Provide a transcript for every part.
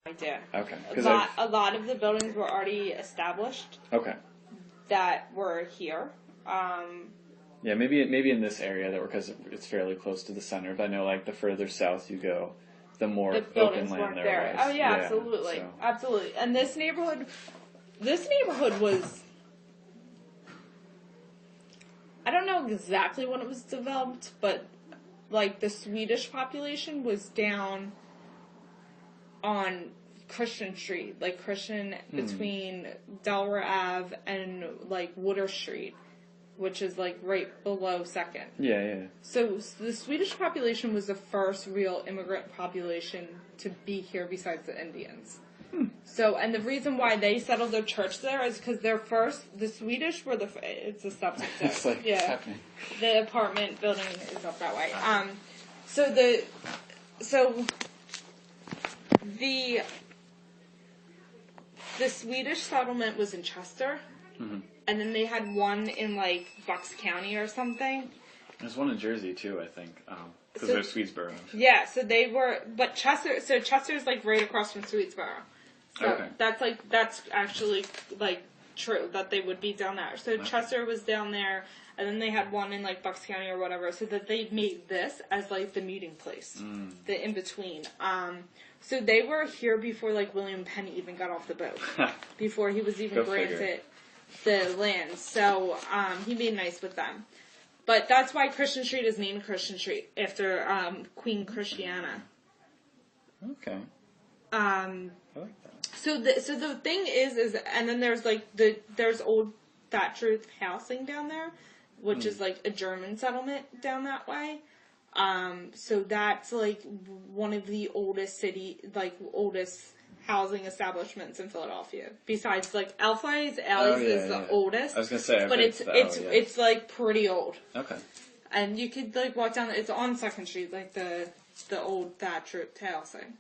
idea. Okay. A lot of the buildings were already established. Okay. That were here. Yeah, maybe in this area because it's fairly close to the center. But I know like the further south you go, the more open land there was. Oh yeah, absolutely, so. Absolutely. And this neighborhood was. I don't know exactly when it was developed, but like the Swedish population was down on Christian Street, like Christian between Delaware Ave and like Water Street, which is like right below 2nd. Yeah. So the Swedish population was the first real immigrant population to be here besides the Indians. So, and the reason why they settled their church there is because the Swedish were it's a subject. It's like, yeah. It's happening. The apartment building is up that way. The Swedish settlement was in Chester, and then they had one in like Bucks County or something. There's one in Jersey too, I think, because there's Swedesboro. Yeah, so they were, but Chester's like right across from Swedesboro. So okay. That's actually like true that they would be down there. So Chester was down there, and then they had one in like Bucks County or whatever. So that they made this as like the meeting place, the in between. So they were here before like William Penn even got off the boat, before he was even granted the land. So he made nice with them. But that's why Christian Street is named Christian Street after Queen Christiana. Okay. I like that. So the thing is, and then there's like there's old Thatcher housing down there, which is like a German settlement down that way. So that's like one of the oldest housing establishments in Philadelphia. Besides like Alfie's Alley's is the oldest. I was gonna say, but it's like pretty old. Okay. And you could like walk down. It's on 2nd Street, like the old Thatcher housing.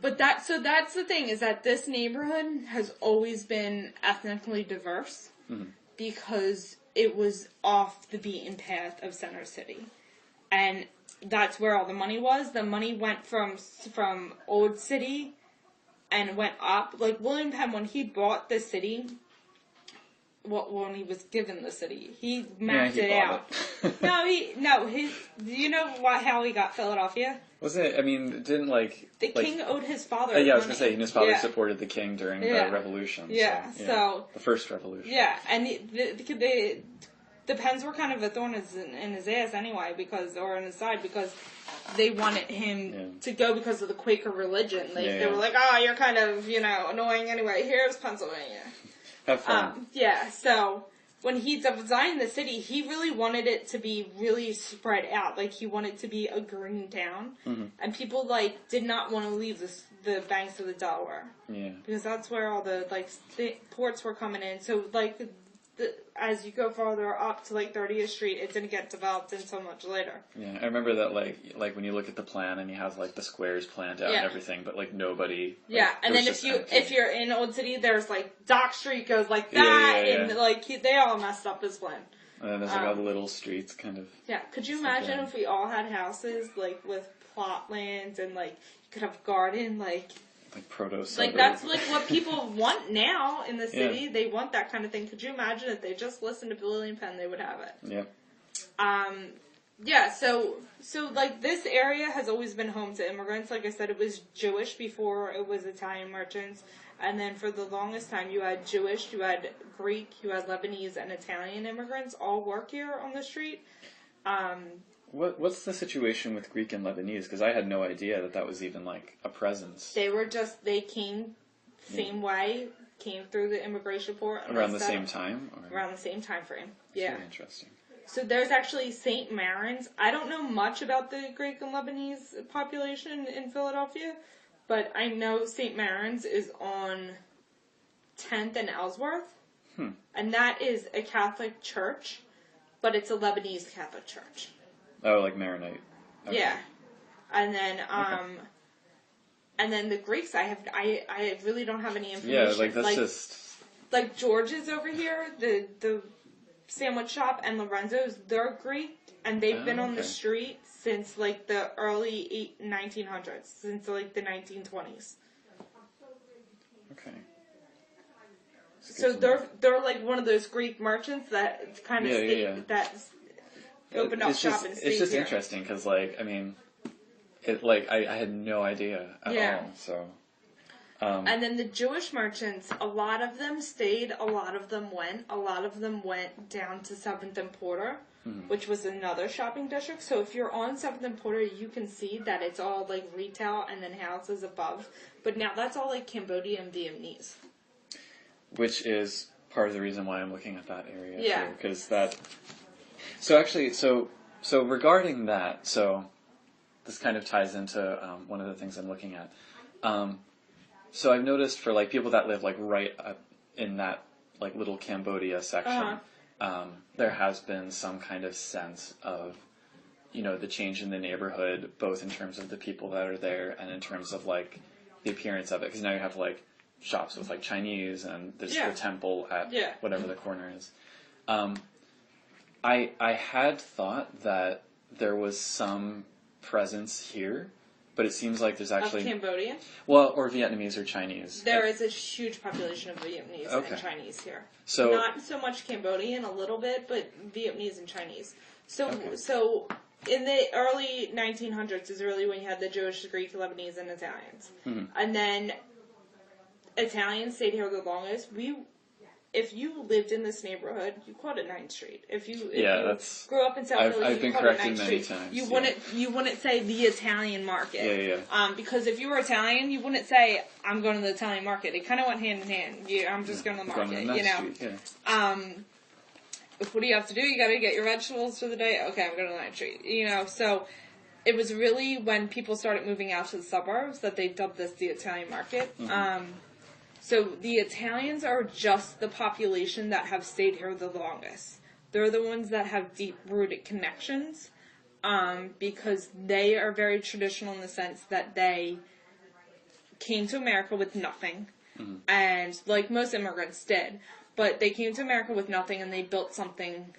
But that's the thing, is that this neighborhood has always been ethnically diverse because it was off the beaten path of Center City. And that's where all the money was. The money went from Old City and went up. Like William Penn, when he bought the city, when he was given the city, he mapped it out. Do you know how he got Philadelphia? Was it? I mean, didn't like the king owed his father. I was gonna say his father supported the king during the revolution. Yeah, so the first revolution. Yeah, and the Penns were kind of a thorn in his ass anyway, or in his side, because they wanted him to go because of the Quaker religion. They were like, oh, you're kind of annoying anyway. Here's Pennsylvania. Have fun. So when he designed the city, he really wanted it to be really spread out. Like, he wanted it to be a green town. And people, did not want to leave the banks of the Delaware. Yeah. Because that's where all the, ports were coming in. So, as you go farther up to, 30th Street, it didn't get developed until much later. Yeah, I remember that, when you look at the plan and you have, the squares planned out and everything, but, nobody... Yeah, and then if you're in Old City, there's, Dock Street goes like that, and, they all messed up his plan. And then there's, all the little streets kind of... Yeah, could you imagine if we all had houses, with plot land, and, you could have a garden, proto-suburb. That's, what people want now in the city. Yeah. They want that kind of thing. Could you imagine if they just listened to William Penn, they would have it. Yeah. So, this area has always been home to immigrants. Like I said, it was Jewish before it was Italian merchants. And then for the longest time, you had Jewish, you had Greek, you had Lebanese, and Italian immigrants all work here on the street. What's the situation with Greek and Lebanese? Because I had no idea that was even, a presence. They came same way, came through the immigration port. Around the same time? Around the same time frame, That's really interesting. So there's actually St. Marin's. I don't know much about the Greek and Lebanese population in Philadelphia, but I know St. Marin's is on 10th and Ellsworth, and that is a Catholic church, but it's a Lebanese Catholic church. Oh, like Maronite. Okay. Yeah, and then and then the Greeks. I really don't have any information. Yeah, that's just George's over here. The Sandwich Shop and Lorenzo's, they're Greek, and they've been on the street since, like, the early 1900s, since, like, the 1920s. Okay. So they're like one of those Greek merchants that kind of that opened up shop and stayed It's just here. interesting because, like, I mean, I had no idea at all. So. And then the Jewish merchants, a lot of them stayed, a lot of them went. A lot of them went down to 7th and Porter, which was another shopping district. So if you're on 7th and Porter, you can see that it's all, like, retail and then houses above. But now that's all, like, Cambodia and Vietnamese. Which is part of the reason why I'm looking at that area. Yeah. Because that... So actually, so regarding that, so this kind of ties into one of the things I'm looking at. So I've noticed for, like, people that live, like, right up in that, like, little Cambodia section, there has been some kind of sense of, you know, the change in the neighborhood, both in terms of the people that are there and in terms of, like, the appearance of it. Because now you have, like, shops with, like, Chinese and there's the temple at whatever the corner is. I had thought that there was some presence here, but it seems like there's actually... Of Cambodian? Well, or Vietnamese or Chinese. There is a huge population of Vietnamese and Chinese here. So not so much Cambodian, a little bit, but Vietnamese and Chinese. So in the early 1900s is really when you had the Jewish, Greek, Lebanese, and Italians. Mm-hmm. And then Italians stayed here the longest. If you lived in this neighborhood, you called it 9th Street. If you grew up in South Philly, I've been corrected many times. You wouldn't say the Italian market. Yeah. Because if you were Italian, you wouldn't say I'm going to the Italian market. It kind of went hand in hand. I'm just going to the market. What do you have to do? You got to get your vegetables for the day. Okay, I'm going to 9th Street. So it was really when people started moving out to the suburbs that they dubbed this the Italian market. Mm-hmm. So the Italians are just the population that have stayed here the longest. They're the ones that have deep-rooted connections because they are very traditional in the sense that they came to America with nothing, and like most immigrants did, but they came to America with nothing and they built something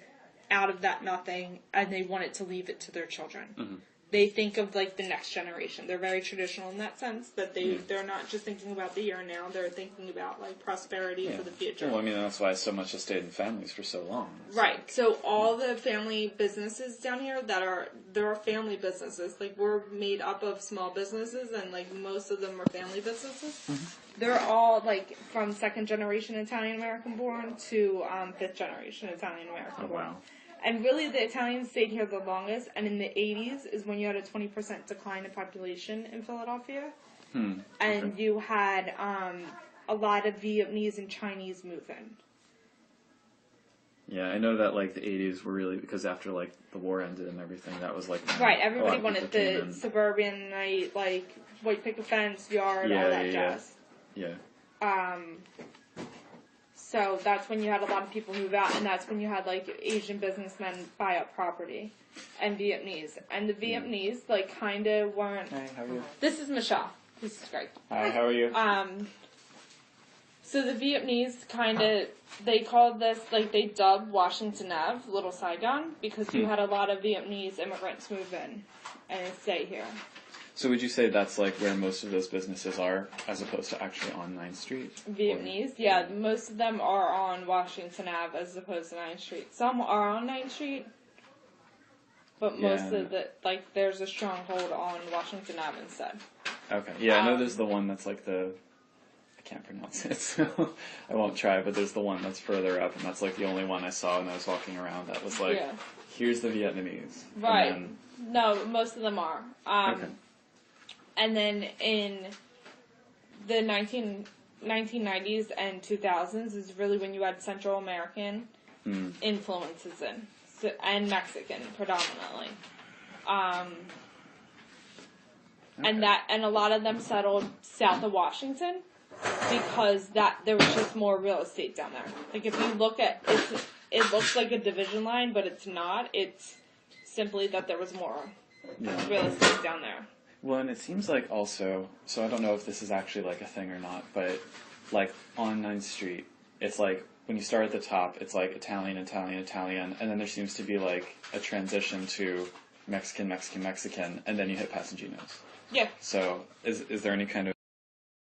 out of that nothing, and they wanted to leave it to their children. Mm-hmm. They think of, like, the next generation. They're very traditional in that sense, that they're not just thinking about the here and now. They're thinking about, like, prosperity for the future. Well, I mean, that's why so much has stayed in families for so long. Right. So all the family businesses down here there are family businesses. Like, we're made up of small businesses, and, like, most of them are family businesses. Mm-hmm. They're all, like, from second generation Italian-American born to fifth generation Italian-American born. Wow. And really, the Italians stayed here the longest, and in the 80s is when you had a 20% decline in population in Philadelphia. And you had a lot of Vietnamese and Chinese move in. Yeah, I know that, like, the 80s were really, because after, like, the war ended and everything, that was, like... Right, everybody wanted the suburban, like, white picket fence, yard, all that jazz. Yeah. So that's when you had a lot of people move out, and that's when you had, like, Asian businessmen buy up property, and Vietnamese. And the Vietnamese, like, kind of weren't... Hi, how are you? This is Michelle. This is Greg. Hi, how are you? So the Vietnamese kind of, they called this, like, they dubbed Washington Ave Little Saigon, because you had a lot of Vietnamese immigrants move in and stay here. So would you say that's, like, where most of those businesses are, as opposed to actually on 9th Street? Vietnamese? Yeah, most of them are on Washington Ave as opposed to 9th Street. Some are on 9th Street, but most of like, there's a stronghold on Washington Ave instead. Okay. Yeah, I know there's the one that's, like, I can't pronounce it, so I won't try, but there's the one that's further up, and that's, like, the only one I saw when I was walking around that was, like, here's the Vietnamese. Right. No, most of them are. Okay. And then in the 1990s and 2000s is really when you had Central American influences in, and Mexican predominantly. And a lot of them settled south of Washington because there was just more real estate down there. Like, if you look at it looks like a division line, but it's not. It's simply that there was more real estate down there. Well, and it seems like also, so I don't know if this is actually, like, a thing or not, but, like, on 9th Street, it's, like, when you start at the top, it's like Italian, Italian, Italian, and then there seems to be like a transition to Mexican, Mexican, Mexican, and then you hit Passaginos. Yeah. So is there any kind of